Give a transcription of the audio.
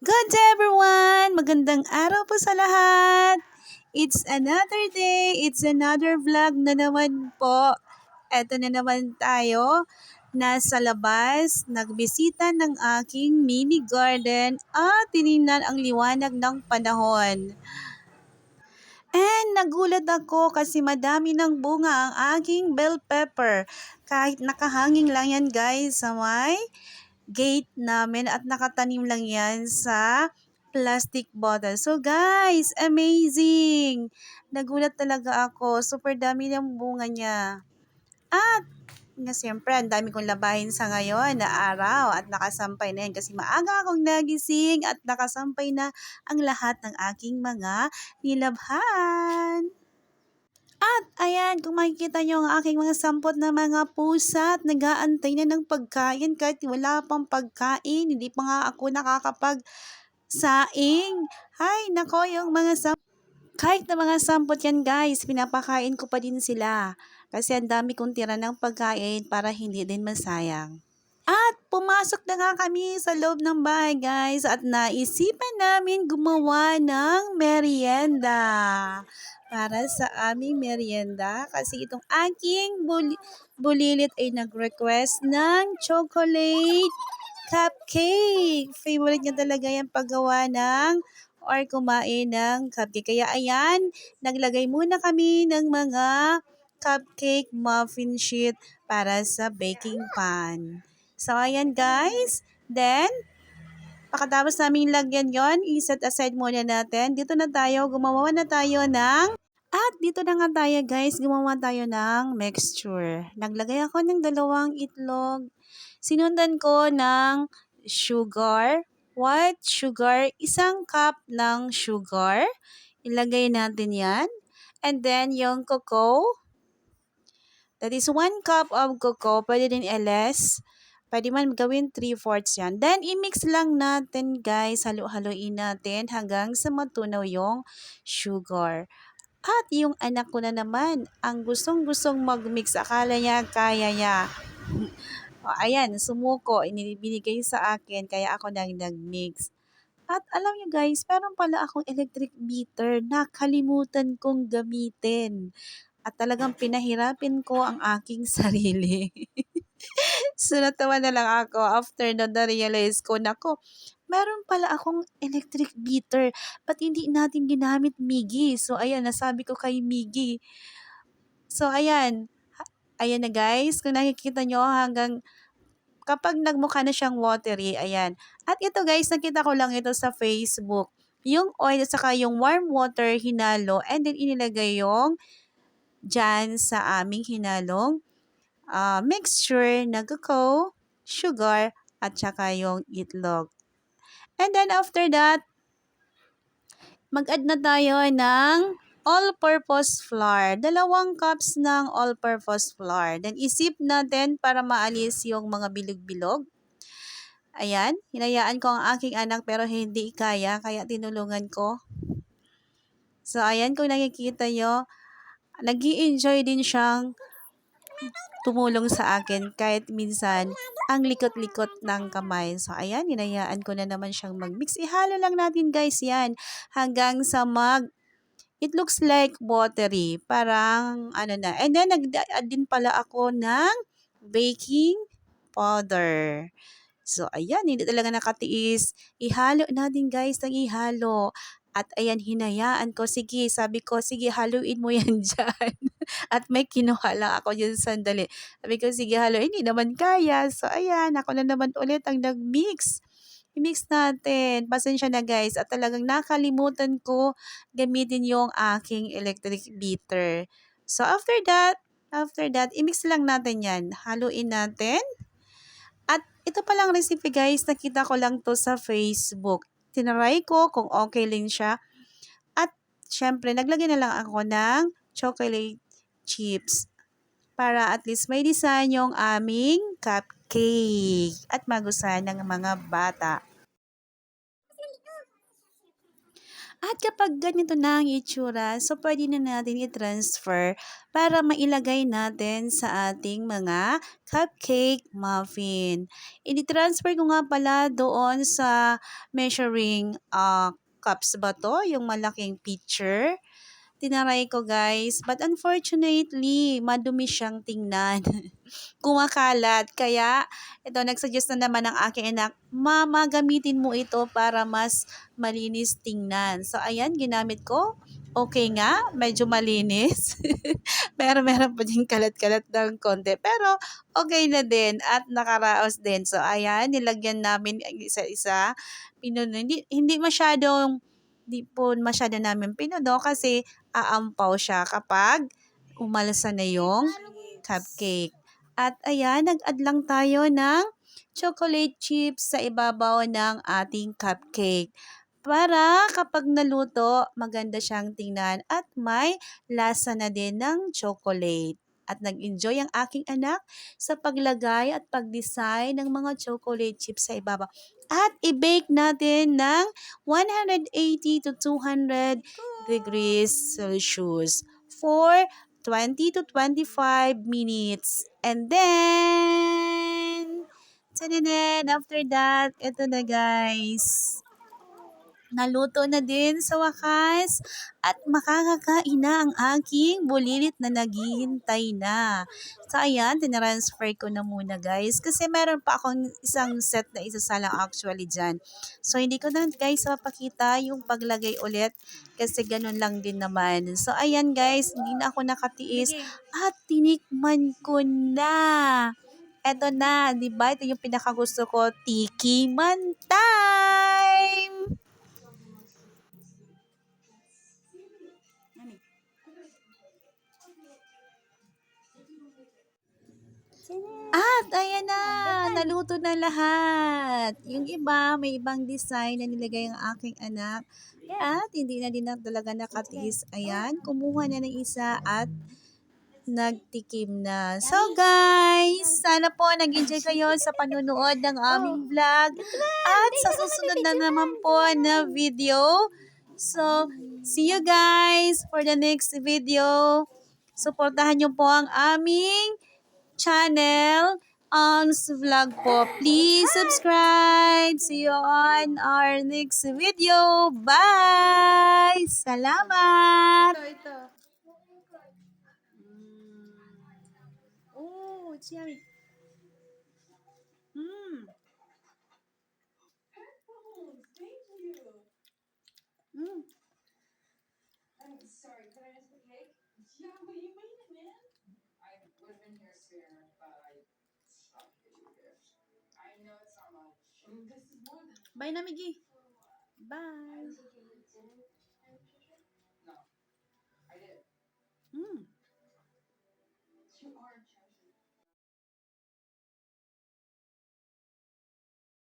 Good day everyone! Magandang araw po sa lahat! It's another day, it's another vlog na naman po. Eto na naman tayo, nasa labas, nagbisita ng aking mini garden at tiningnan ang liwanag ng panahon. And nagulat ako kasi madami ng bunga ang aking bell pepper. Kahit nakahanging lang yan guys sa may gate namin at nakatanim lang yan sa plastic bottle. So guys, amazing! Nagulat talaga ako. Super dami ng bunga niya. At nga siyempre, ang dami kong labahin sa ngayon na araw at nakasampay na yan kasi maaga akong nagising at nakasampay na ang lahat ng aking mga nilabhan. At ayan, kung makikita nyo ang aking mga sampot na mga pusa at nag-aantay na ng pagkain kahit wala pang pagkain, hindi pa nga ako nakakapag-saing. Hay, nako, yung mga kahit na mga sampot yan guys, pinapakain ko pa din sila. Kasi ang dami kong tira ng pagkain para hindi din masayang. At pumasok na nga kami sa loob ng bahay guys at naisipan namin gumawa ng merienda para sa aming merienda kasi itong aking bulilit ay nag-request ng chocolate cupcake. Favorite niya talaga yung paggawa ng or kumain ng cupcake. Kaya ayan, naglagay muna kami ng mga cupcake muffin sheet para sa baking pan. So, ayan guys. Then, pagkatapos namin lagyan yon, i-set aside muna natin. Dito na tayo, gumawa na tayo ng at dito na nga tayo guys, gumawa tayo ng mixture. Naglagay ako ng 2 itlog. Sinundan ko ng sugar, white sugar, 1 cup ng sugar. Ilagay natin yan. And then yung cocoa, that is 1 cup of cocoa. Pwede din less. Pwede man gawin 3/4 yan. Then, i-mix lang natin guys. Halo-haloin natin hanggang sa matunaw yung sugar. At yung anak ko na naman, ang gustong-gustong mag-mix. Akala niya kaya niya. O, ayan, sumuko. Binigay sa akin, kaya ako nag-mix. At alam niyo guys, meron pala akong electric beater na kalimutan kong gamitin. At talagang pinahirapin ko ang aking sarili. So, natawa na lang ako after na-realize ko, nako, meron pala akong electric beater. Ba't hindi natin ginamit, Miggy? So, ayan, nasabi ko kay Miggy. So, ayan. Ayan na guys. Kung nakikita nyo hanggang kapag nagmukha na siyang watery, ayan. At ito guys, nakita ko lang ito sa Facebook. Yung oil at saka yung warm water hinalo and then inilagay yung dyan sa aming hinalong mixture na cocoa, sugar, at saka yung itlog. And then after that, mag-add na tayo ng all-purpose flour. 2 cups ng all-purpose flour. Then isip natin para maalis yung mga bilog-bilog. Ayan, hinayaan ko ang aking anak pero hindi kaya tinulungan ko. So ayan, kung nakikita nyo, nag-i-enjoy din siyang tumulong sa akin kahit minsan ang likot-likot ng kamay. So, ayan, hinayaan ko na naman siyang mag-mix. Ihalo lang natin guys yan hanggang sa it looks like watery. Parang ano na. And then, nag-add din pala ako ng baking powder. So, ayan, hindi talaga nakatiis. Ihalo natin guys ng ihalo. At ayan, hinayaan ko. Sige, sabi ko, sige, haluin mo yan dyan. At may kinuha lang ako dyan sandali. Sabi ko, sige, haluin. Hindi naman kaya. So, ayan, ako na naman ulit ang nag-mix. I-mix natin. Pasensya na guys. At talagang nakalimutan ko gamitin yung aking electric beater. So, after that, i-mix lang natin yan. Haluin natin. At ito palang recipe guys, nakita ko lang to sa Facebook. Tinaray ko kung okay lang siya. At syempre, naglagay na lang ako ng chocolate chips para at least may design yung aming cupcake at magustuhan ng mga bata. At kapag ganito na ang itsura, so pwede na natin i-transfer para mailagay natin sa ating mga cupcake muffin. I-transfer ko nga pala doon sa measuring cups ba to? Yung malaking pitcher. Tinaray ko guys, but unfortunately, madumi siyang tingnan. Kumakalat. Kaya, ito, nagsuggest na naman ang aking anak, Mama, gamitin mo ito para mas malinis tingnan. So, ayan, ginamit ko. Okay nga, medyo malinis. Pero meron pa din kalat-kalat ng konti. Pero, okay na din at nakaraos din. So, ayan, nilagyan namin isa-isa. Pinuno, hindi masyadong, hindi po masyado namin pinuno kasi aampaw siya kapag umalsa na yung cupcake. At ayan, nag-add lang tayo ng chocolate chips sa ibabaw ng ating cupcake. Para kapag naluto, maganda siyang tingnan at may lasa na din ng chocolate. At nag-enjoy ang aking anak sa paglagay at pag-design ng mga chocolate chips sa ibabaw. At i-bake natin ng 180 to 200 degrees Celsius for 20 to 25 minutes. And then, after that, ito na guys. Naluto na din sa wakas at makakakain na ang aking bulilit na naghihintay na. So ayan, tinransfer ko na muna guys kasi meron pa akong isang set na isasalang actually dyan. So hindi ko na guys mapakita yung paglagay ulit kasi ganun lang din naman. So ayan guys, hindi na ako nakatiis at tinikman ko na. Eto na, di ba? Ito yung pinakagusto ko, tiki man time! At ayan na, naluto na lahat. Yung iba, may ibang design na nilagay ang aking anak. At hindi na din na talaga nakatiis. Ayan, kumuha na ng isa at nagtikim na. So guys, sana po nag-enjoy kayo sa panunood ng aming vlog. At sa susunod na naman po na video. So, see you guys for the next video. Suportahan niyo po ang aming channel on vlog po. Please subscribe. See you on our next video. Bye! Salamat! Ito. Oh, it's yummy. Mm. Mm. Bye na, Miggy. Bye.